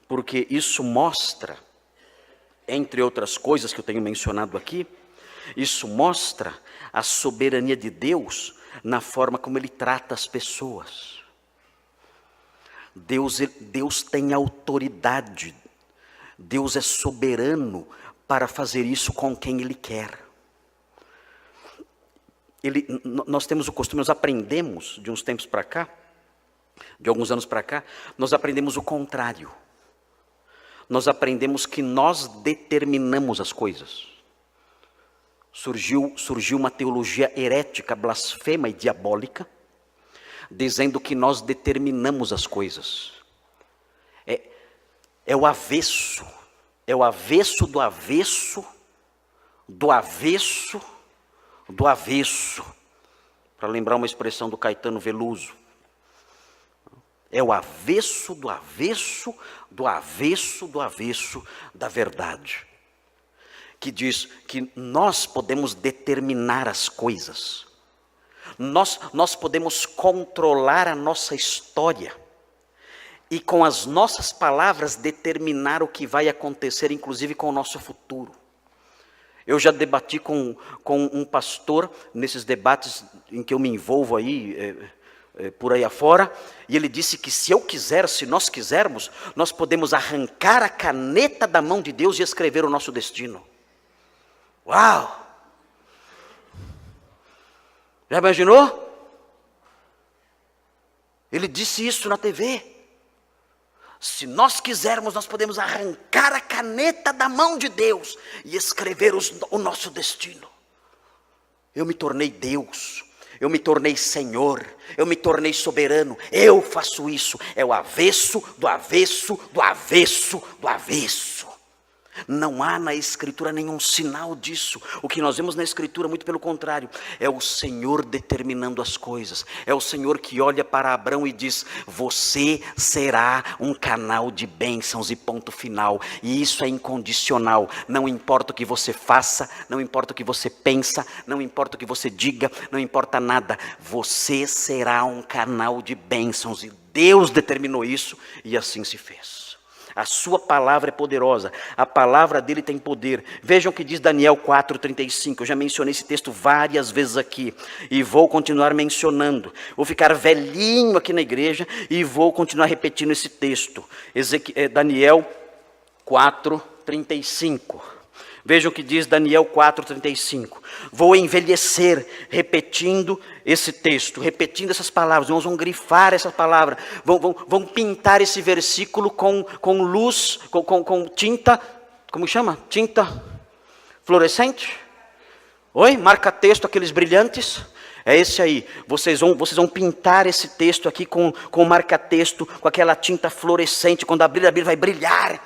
porque isso mostra, entre outras coisas que eu tenho mencionado aqui, isso mostra a soberania de Deus na forma como Ele trata as pessoas. Deus tem autoridade, Deus é soberano para fazer isso com quem Ele quer. Nós temos o costume, nós aprendemos de uns tempos para cá, de alguns anos para cá, nós aprendemos o contrário. Nós aprendemos que nós determinamos as coisas. Surgiu uma teologia herética, blasfema e diabólica, dizendo que nós determinamos as coisas. É o avesso do avesso, do avesso, do avesso, para lembrar uma expressão do Caetano Veloso. É o avesso do avesso, do avesso, do avesso da verdade. Que diz que nós podemos determinar as coisas. Nós podemos controlar a nossa história. E com as nossas palavras determinar o que vai acontecer, inclusive com o nosso futuro. Eu já debati com um pastor, nesses debates em que eu me envolvo aí, por aí afora, e ele disse que se nós quisermos, nós podemos arrancar a caneta da mão de Deus e escrever o nosso destino. Uau! Já imaginou? Ele disse isso na TV. Se nós quisermos, nós podemos arrancar a caneta da mão de Deus e escrever o nosso destino. Eu me tornei Deus, eu me tornei Senhor, eu me tornei soberano, eu faço isso. É o avesso, do avesso, do avesso, do avesso. Não há na Escritura nenhum sinal disso. O que nós vemos na Escritura, muito pelo contrário, é o Senhor determinando as coisas. É o Senhor que olha para Abrão e diz: você será um canal de bênçãos e ponto final. E isso é incondicional. Não importa o que você faça, não importa o que você pensa, não importa o que você diga, não importa nada. Você será um canal de bênçãos. E Deus determinou isso e assim se fez. A sua palavra é poderosa, a palavra dele tem poder. Vejam o que diz Daniel 4:35, eu já mencionei esse texto várias vezes aqui, e vou continuar mencionando. Vou ficar velhinho aqui na igreja e vou continuar repetindo esse texto. Daniel 4:35. Vejam o que diz Daniel 4:35. Vou envelhecer repetindo esse texto, repetindo essas palavras. Nós vamos grifar essa palavra. Vão pintar esse versículo com luz, com tinta. Como chama? Tinta fluorescente? Oi? Marca-texto, aqueles brilhantes. É esse aí. Vocês vão pintar esse texto aqui com marca-texto, com aquela tinta fluorescente. Quando abrir, vai brilhar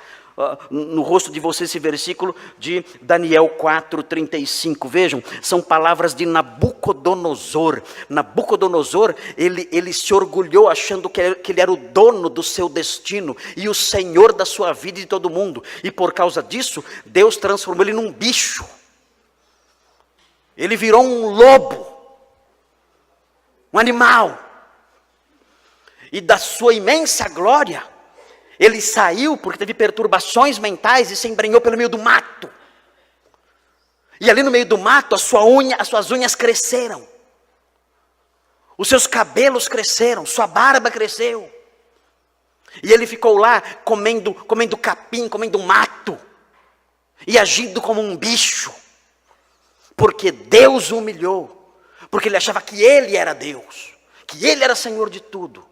no rosto de vocês esse versículo de Daniel 4:35. Vejam, são palavras de Nabucodonosor. Nabucodonosor, ele se orgulhou achando que ele era o dono do seu destino e o senhor da sua vida e de todo mundo. E por causa disso, Deus transformou ele num bicho. Ele virou um lobo, um animal. E da sua imensa glória, ele saiu porque teve perturbações mentais e se embrenhou pelo meio do mato. E ali no meio do mato, as suas unhas cresceram. Os seus cabelos cresceram, sua barba cresceu. E ele ficou lá comendo capim, comendo mato. E agindo como um bicho. Porque Deus o humilhou. Porque ele achava que ele era Deus. Que ele era Senhor de tudo.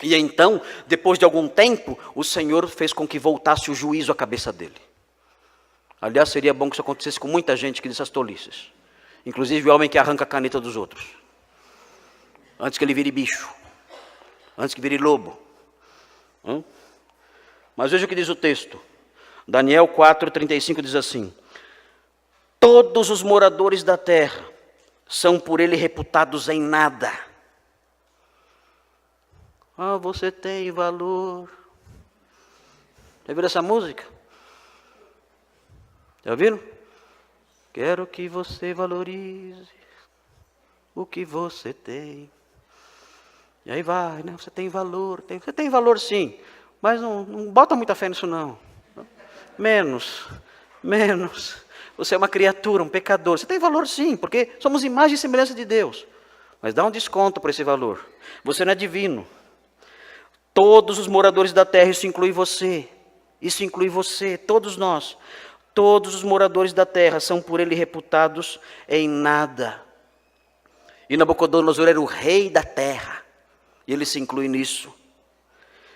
E então, depois de algum tempo, o Senhor fez com que voltasse o juízo à cabeça dele. Aliás, seria bom que isso acontecesse com muita gente que diz essas tolices. Inclusive o homem que arranca a caneta dos outros. Antes que ele vire bicho. Antes que vire lobo. Mas veja o que diz o texto. Daniel 4:35 diz assim: todos os moradores da terra são por ele reputados em nada. Ah, você tem valor. Já viram essa música? Já viram? Quero que você valorize o que você tem. E aí vai, né? Você tem valor. Você tem valor sim. Mas não bota muita fé nisso não. Menos. Você é uma criatura, um pecador. Você tem valor sim, porque somos imagem e semelhança de Deus. Mas dá um desconto por esse valor. Você não é divino. Todos os moradores da terra, isso inclui você. Isso inclui você, todos nós. Todos os moradores da terra são por ele reputados em nada. E Nabucodonosor era o rei da terra. E ele se inclui nisso.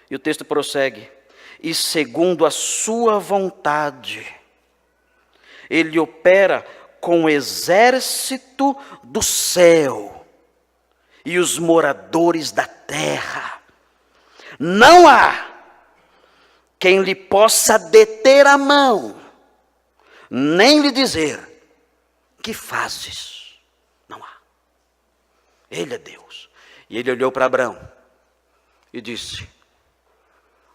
E o texto prossegue. E segundo a sua vontade, ele opera com o exército do céu e os moradores da terra. Não há quem lhe possa deter a mão, nem lhe dizer, que fazes? Não há. Ele é Deus. E ele olhou para Abraão e disse,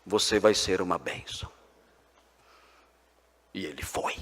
você vai ser uma bênção. E ele foi.